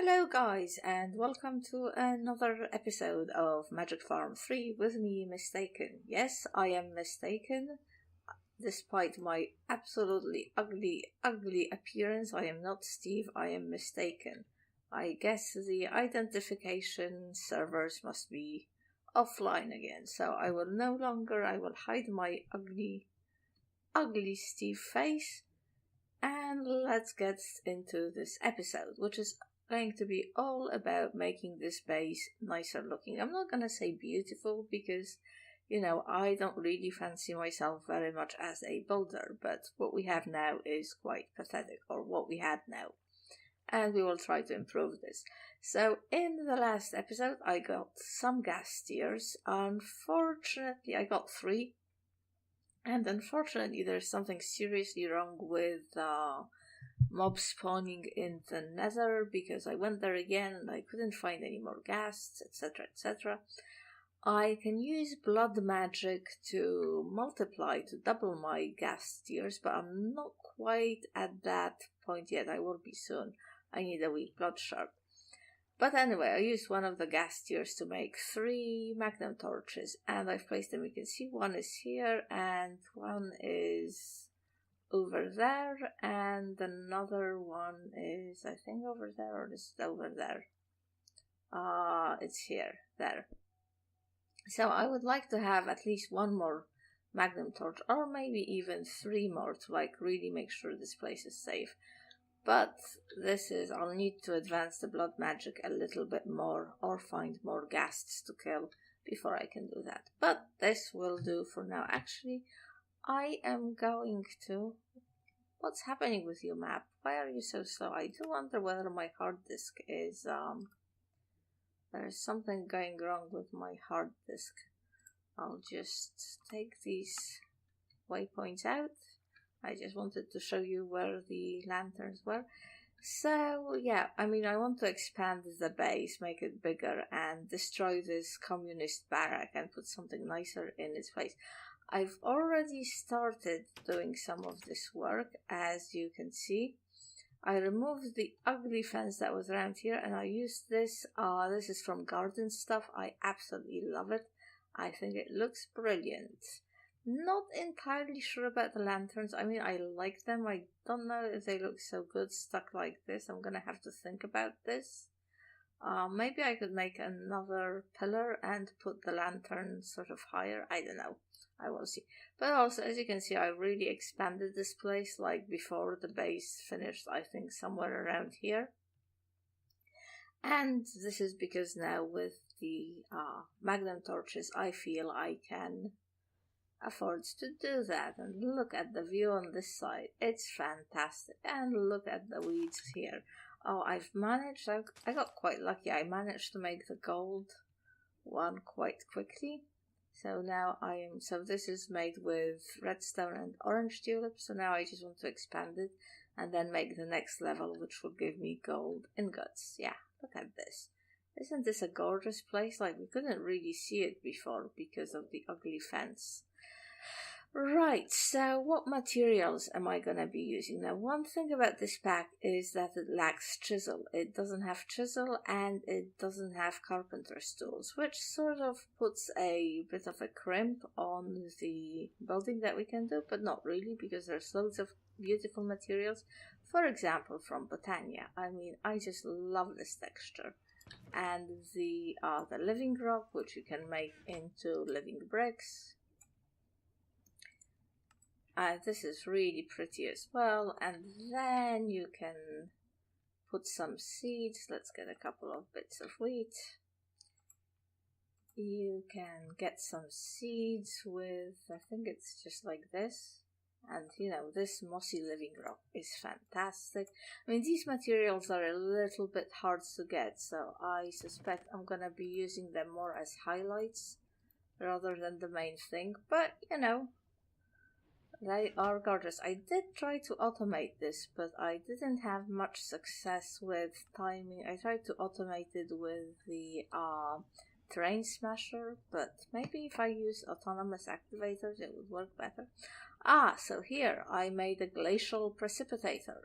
Hello guys and welcome to another episode of Magic Farm 3 with me, Mistakin. Yes, I am Mistakin. Despite my absolutely ugly appearance, I am not Steve, I am Mistakin. I guess the identification servers must be offline again, so I will hide my ugly Steve face. And let's get into this episode, which is going to be all about making this base nicer looking. I'm not going to say beautiful because, I don't really fancy myself very much as a builder, but what we have now is quite pathetic, or what we had now. And we will try to improve this. So in the last episode, I got some gas tiers. Unfortunately, I got 3. And unfortunately, there's something seriously wrong with mob spawning in the nether, because I went there again and I couldn't find any more ghasts, etc, etc. I can use blood magic to double my ghast tiers, but I'm not quite at that point yet. I will be soon. I need a weak blood shard. But anyway, I used one of the ghast tiers to make 3 magnum torches, and I've placed them. You can see one is here and one is over there, and another one is, I think, over there, or is it over there? It's here, there. So I would like to have at least one more magnum torch, or maybe even 3 more to really make sure this place is safe. But I'll need to advance the blood magic a little bit more, or find more ghasts to kill before I can do that. But this will do for now. Actually, I am going to... What's happening with you, map? Why are you so slow? I do wonder whether my hard disk is... There's something going wrong with my hard disk. I'll just take these waypoints out. I just wanted to show you where the lanterns were. So, yeah, I want to expand the base, make it bigger, and destroy this communist barrack and put something nicer in its place. I've already started doing some of this work, as you can see. I removed the ugly fence that was around here, and I used this. This is from Garden Stuff. I absolutely love it. I think it looks brilliant. Not entirely sure about the lanterns. I like them. I don't know if they look so good stuck like this. I'm gonna have to think about this. Maybe I could make another pillar and put the lantern sort of higher. I don't know. I will see. But also, as you can see, I really expanded this place. Like before the base finished, I think somewhere around here. And this is because now with the magnum torches, I feel I can afford to do that. And look at the view on this side. It's fantastic. And look at the weeds here. Oh, I got quite lucky. I managed to make the gold one quite quickly. So now so this is made with redstone and orange tulips. So now I just want to expand it and then make the next level, which will give me gold ingots. Yeah, look at this. Isn't this a gorgeous place? We couldn't really see it before because of the ugly fence. Right, so what materials am I going to be using? Now, one thing about this pack is that it lacks chisel. It doesn't have chisel and it doesn't have carpenter's tools, which sort of puts a bit of a crimp on the building that we can do, but not really, because there's loads of beautiful materials. For example, from Botania. I just love this texture. And the living rock, which you can make into living bricks. This is really pretty as well, and then you can put some seeds. Let's get a couple of bits of wheat. You can get some seeds with, I think it's just like this. And this mossy living rock is fantastic. These materials are a little bit hard to get, so I suspect I'm gonna be using them more as highlights rather than the main thing, but they are gorgeous. I did try to automate this, but I didn't have much success with timing. I tried to automate it with the terrain smasher, but maybe if I use autonomous activators it would work better. So here I made a glacial precipitator,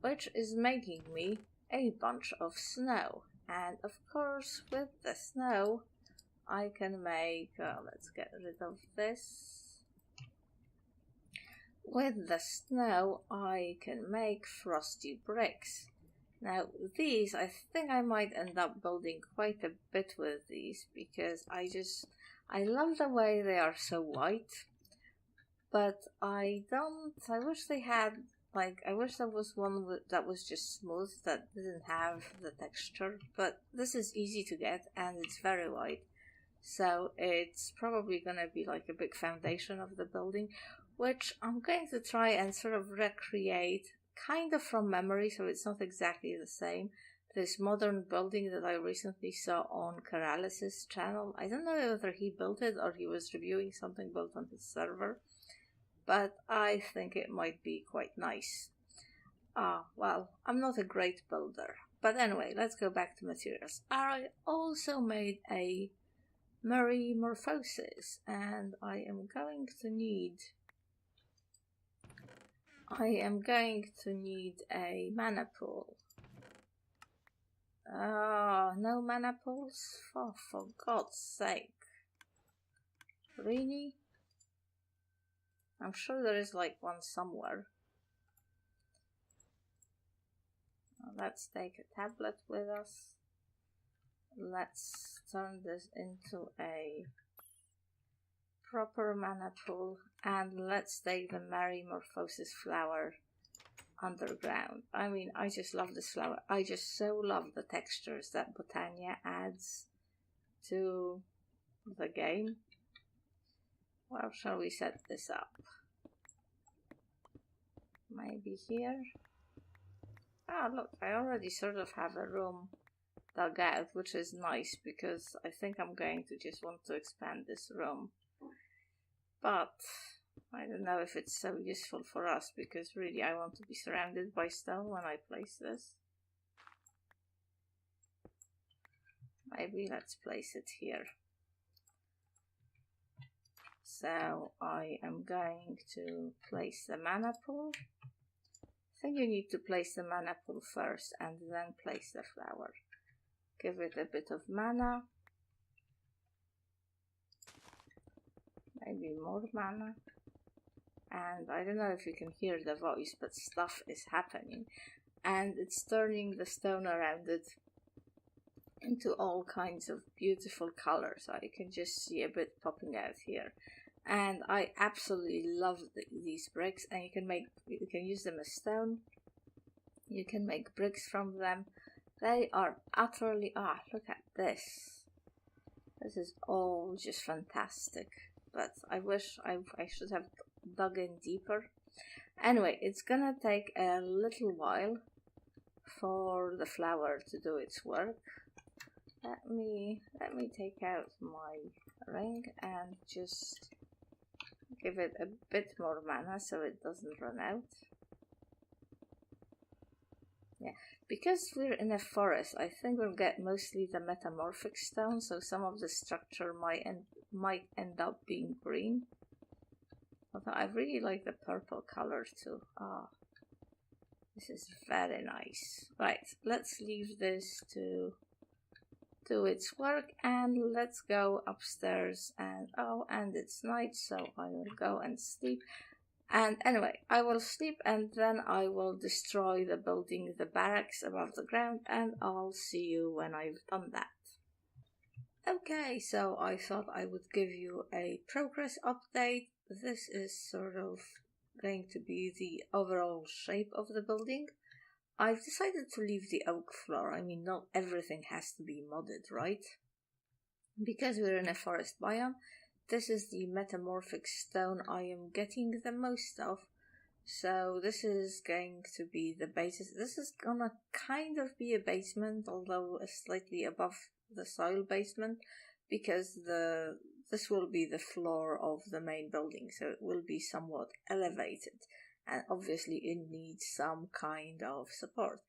which is making me a bunch of snow. And of course, with the snow, I can make, let's get rid of this. With the snow, I can make frosty bricks. Now, these, I think I might end up building quite a bit with these because I love the way they are so white. But I wish they had, I wish there was one that was just smooth, that didn't have the texture. But this is easy to get and it's very white. So it's probably going to be like a big foundation of the building, which I'm going to try and sort of recreate kind of from memory, so it's not exactly the same. This modern building that I recently saw on Corrales' channel. I don't know whether he built it or he was reviewing something built on his server, but I think it might be quite nice. Well, I'm not a great builder. But anyway, let's go back to materials. I also made a metamorphosis, and I am going to need a mana pool. No mana pools? Oh, for God's sake. Really? I'm sure there is like one somewhere. Let's take a tablet with us. Let's turn this into a proper mana pool, and let's take the metamorphosis flower underground. I mean, I just love this flower. I just so love the textures that Botania adds to the game. Where shall we set this up? Maybe here? Look, I already sort of have a room dug out, which is nice because I think I'm going to just want to expand this room. But I don't know if it's so useful for us because really I want to be surrounded by stone when I place this. Maybe let's place it here. So I am going to place the mana pool. I think you need to place the mana pool first and then place the flower. Give it a bit of mana. Maybe more mana. And I don't know if you can hear the voice, but stuff is happening. And it's turning the stone around it into all kinds of beautiful colors. I can just see a bit popping out here. And I absolutely love these bricks. And you can use them as stone. You can make bricks from them. They are utterly, look at this. This is all just fantastic. But I wish I should have dug in deeper. Anyway, it's gonna take a little while for the flower to do its work. Let me take out my ring and just give it a bit more mana so it doesn't run out. Yeah, because we're in a forest, I think we'll get mostly the metamorphic stone, so some of the structure might end up being green. Although I really like the purple color too. This is very nice. Right, let's leave this to do its work and let's go upstairs. And it's night, so I will go and sleep. And anyway, I will sleep and then I will destroy the building, the barracks above the ground, and I'll see you when I've done that. Okay, so I thought I would give you a progress update. This is sort of going to be the overall shape of the building. I've decided to leave the oak floor. I mean, not everything has to be modded, right? Because we're in a forest biome, this is the metamorphic stone I am getting the most of. So this is going to be the basis. This is gonna kind of be a basement, although slightly above the soil basement, because this will be the floor of the main building, so it will be somewhat elevated, and obviously it needs some kind of support.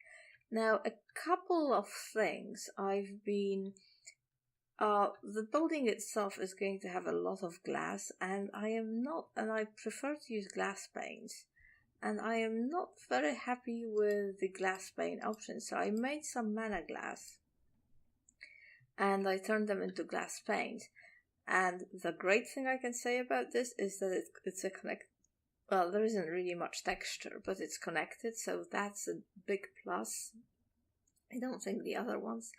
Now, a couple of things the building itself is going to have a lot of glass, and I prefer to use glass panes. and I am not very happy with the glass pane option. So I made some mana glass and I turned them into glass panes. And the great thing I can say about this is that it's a well, there isn't really much texture, but it's connected, so that's a big plus. I don't think the other ones.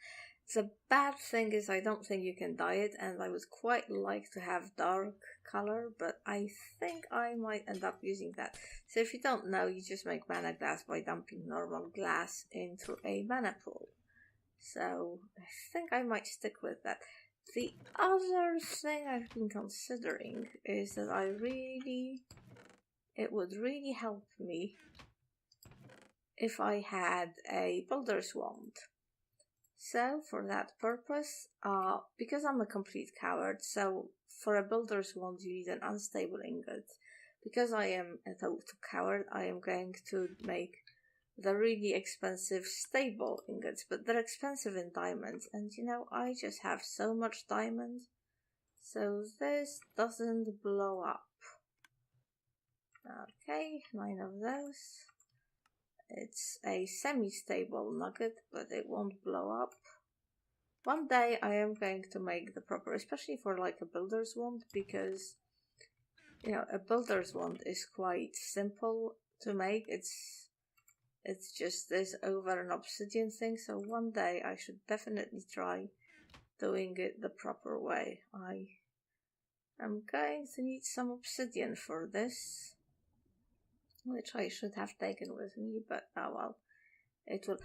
The bad thing is I don't think you can dye it, and I would quite like to have dark color, but I think I might end up using that. So if you don't know, you just make mana glass by dumping normal glass into a mana pool. So I think I might stick with that. The other thing I've been considering is that it would really help me if I had a builder's wand. So for that purpose, because I'm a complete coward, so for a builder's wand you need an unstable ingot. Because I am a total coward, I am going to make the really expensive stable ingots, but they're expensive in diamonds, and you know, I just have so much diamond, so this doesn't blow up. Okay, 9 of those. It's a semi-stable nugget, but it won't blow up. One day I am going to make the proper, especially for like a builder's wand, because you know, a builder's wand is quite simple to make. It's just this over an obsidian thing, so one day I should definitely try doing it the proper way. I am going to need some obsidian for this, which I should have taken with me, but oh well. It will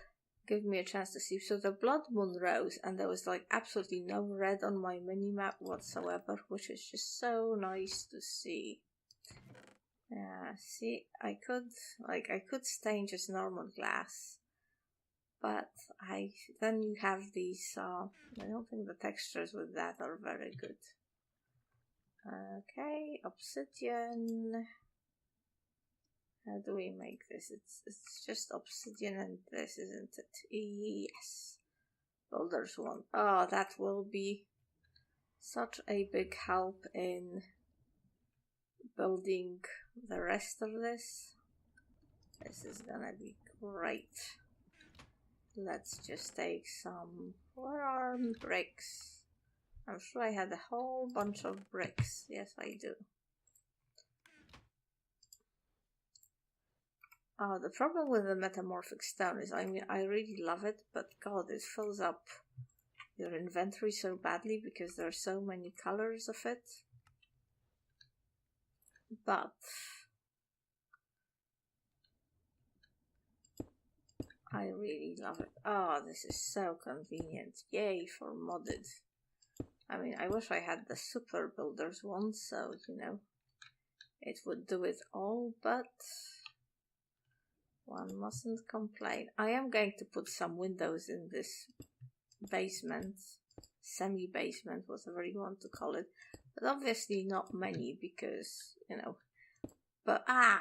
give me a chance to see. So the blood moon rose, and there was like absolutely no red on my mini-map whatsoever, which is just so nice to see. See, I could stain just normal glass, but then you have these, I don't think the textures with that are very good. Okay, obsidian. How do we make this? It's just obsidian and this, isn't it? Yes. Builder's one. Oh, that will be such a big help in building the rest of this. This is gonna be great. Let's just take some forearm bricks. I'm sure I had a whole bunch of bricks. Yes, I do. The problem with the metamorphic stone is, I mean, I really love it, but god, it fills up your inventory so badly because there are so many colors of it. But I really love it. Oh, this is so convenient. Yay for modded. I mean, I wish I had the super builders one, so, you know, it would do it all, but one mustn't complain. I am going to put some windows in this basement, semi-basement, whatever you want to call it, but obviously not many because, you know, but I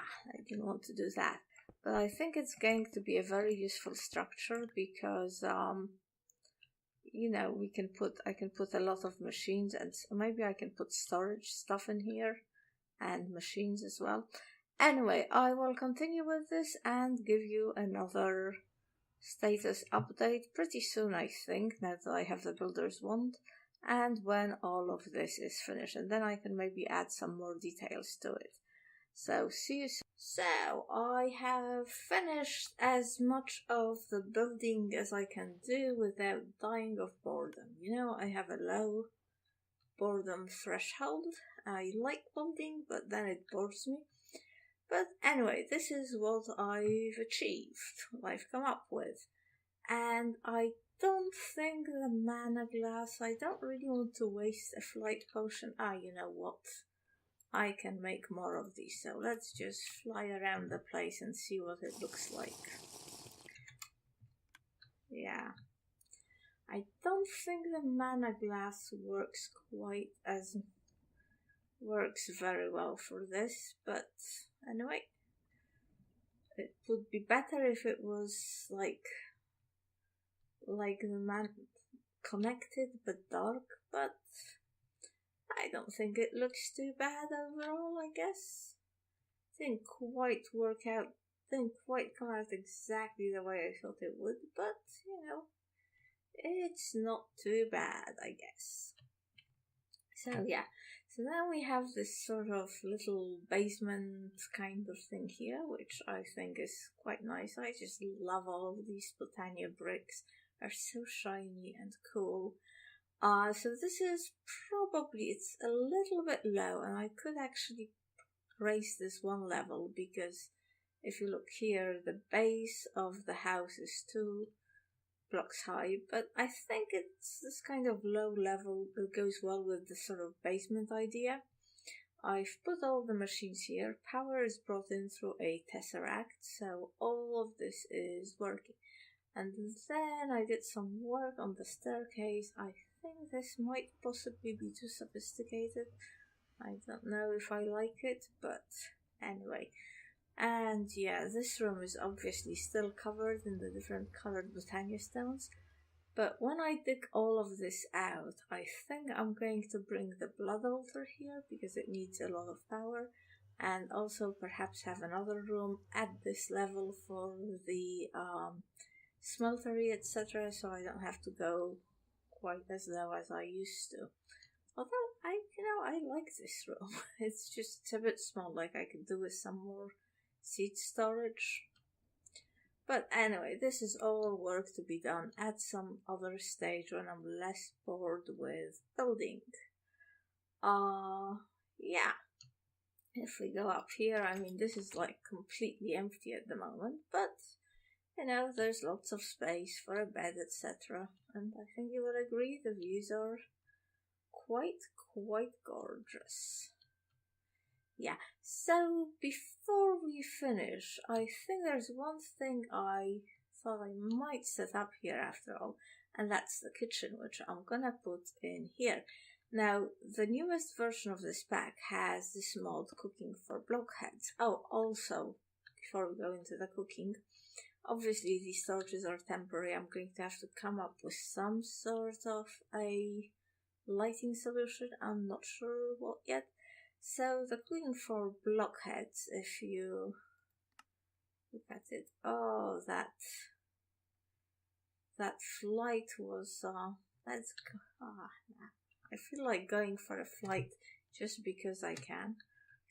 didn't want to do that. But I think it's going to be a very useful structure because, you know, I can put a lot of machines, and maybe I can put storage stuff in here and machines as well. Anyway, I will continue with this and give you another status update pretty soon, I think, now that I have the builder's wand, and when all of this is finished, and then I can maybe add some more details to it. So, see you soon. So, I have finished as much of the building as I can do without dying of boredom. You know, I have a low boredom threshold. I like building, but then it bores me. But anyway, this is what I've achieved, I've come up with. And I don't think the mana glass, I don't really want to waste a flight potion. You know what? I can make more of these, so let's just fly around the place and see what it looks like. Yeah. I don't think the mana glass works very well for this, but anyway, it would be better if it was like the man connected but dark, but I don't think it looks too bad overall, I guess. didn't quite work out, didn't quite come out exactly the way I thought it would, but it's not too bad, I guess. So yeah, so now we have this sort of little basement kind of thing here, which I think is quite nice. I just love all of these Britannia bricks. They're so shiny and cool. So this is probably, it's a little bit low, and I could actually raise this one level, because if you look here, the base of the house is 2 blocks high, but I think it's this kind of low level that goes well with the sort of basement idea. I've put all the machines here. Power is brought in through a tesseract, so all of this is working. And then I did some work on the staircase. I think this might possibly be too sophisticated. I don't know if I like it, but anyway. And yeah, this room is obviously still covered in the different colored Britannia stones. But when I dig all of this out, I think I'm going to bring the blood altar here, because it needs a lot of power. And also perhaps have another room at this level for the smeltery, etc., so I don't have to go quite as low as I used to. Although I like this room. It's just a bit small, like I could do with some more seed storage. But anyway, this is all work to be done at some other stage when I'm less bored with building. Yeah. If we go up here, I mean, this is like completely empty at the moment, but there's lots of space for a bed, etc. And I think you will agree the views are quite gorgeous. Yeah, so before we finish, I think there's one thing I thought I might set up here after all, and that's the kitchen, which I'm gonna put in here. Now, the newest version of this pack has this mod, cooking for blockheads. Oh, also, before we go into the cooking, obviously these torches are temporary. I'm going to have to come up with some sort of a lighting solution. I'm not sure what yet. So the cooking for blockheads, if you look at it, oh, that flight was, I feel like going for a flight just because I can.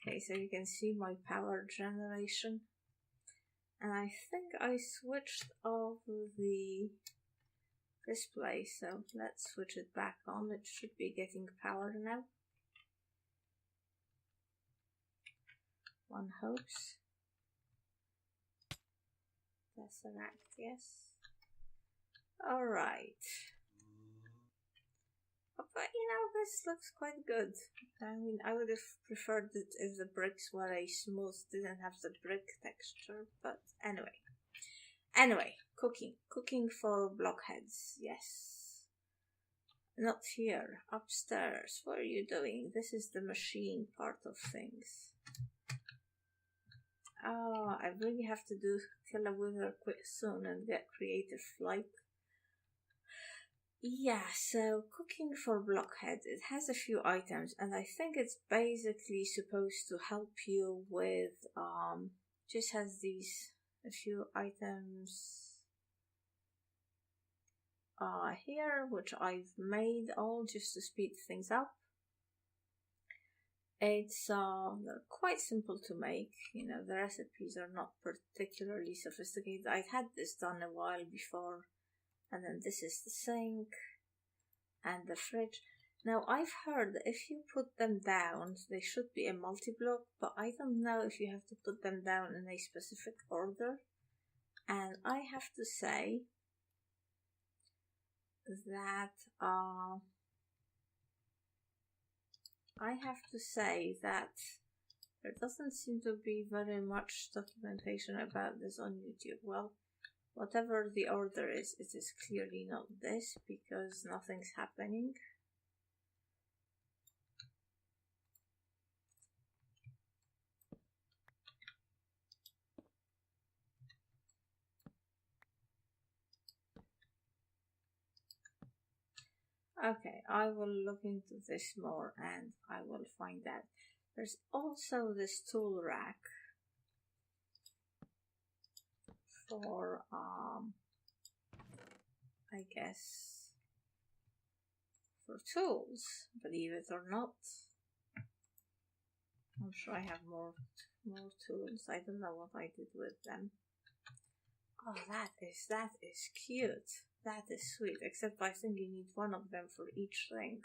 Okay, so you can see my power generation. And I think I switched off the display, so let's switch it back on. It should be getting power now. One hopes. Tesseract, yes. Alright. But this looks quite good. I mean, I would have preferred it if the bricks were a smooth, didn't have the brick texture, but anyway. Anyway, cooking for blockheads, yes. Not here, upstairs. What are you doing? This is the machine part of things. Oh, I really have to kill a wither quick soon and get creative flight. Yeah, so cooking for blockhead, it has a few items, and I think it's basically supposed to help you with, just has a few items here, which I've made all just to speed things up. It's they're quite simple to make, the recipes are not particularly sophisticated. I'd had this done a while before. And then this is the sink and the fridge. Now, I've heard that if you put them down, they should be a multi-block, but I don't know if you have to put them down in a specific order. And I have to say that there doesn't seem to be very much documentation about this on YouTube. Well, whatever the order is, it is clearly not this, because nothing's happening. Okay, I will look into this more and I will find out. There's also this tool rack, for, I guess, for tools, believe it or not. I'm sure I have more tools. I don't know what I did with them. Oh, that is cute. That is sweet. Except I think you need one of them for each thing.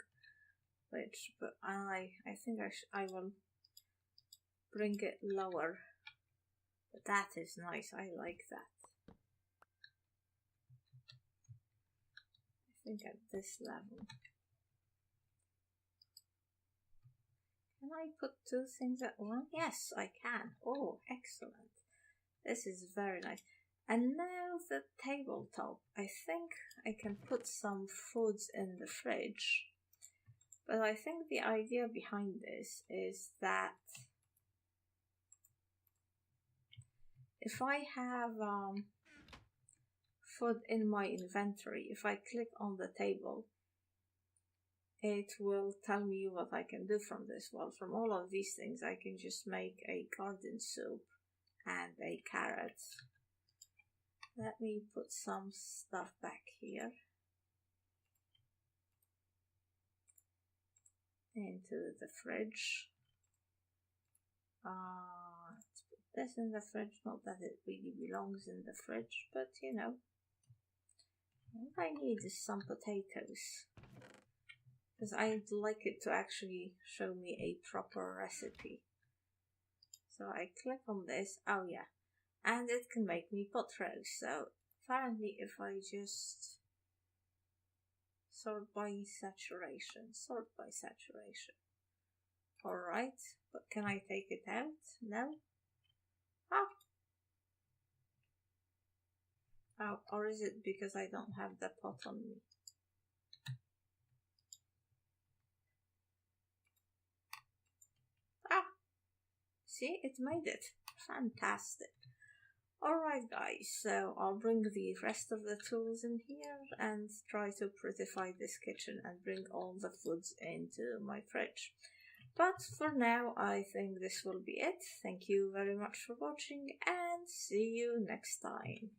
But I think I will bring it lower. But that is nice. I like that. I think at this level. Can I put two things at once? Yes, I can. Oh, excellent. This is very nice. And now the tabletop. I think I can put some foods in the fridge. But I think the idea behind this is that if I have food in my inventory, if I click on the table, it will tell me what I can do from this. Well, from all of these things, I can just make a garden soup and a carrot. Let me put some stuff back here into the fridge. Let's put this in the fridge. Not that it really belongs in the fridge, but you know. What I need is some potatoes, because I'd like it to actually show me a proper recipe. So I click on this. Oh yeah, and it can make me pot roast. So apparently if I just sort by saturation. Alright, but can I take it out? No? Oh, or is it because I don't have the pot on me? See, it made it. Fantastic. Alright guys, so I'll bring the rest of the tools in here and try to prettify this kitchen and bring all the foods into my fridge. But for now, I think this will be it. Thank you very much for watching and see you next time.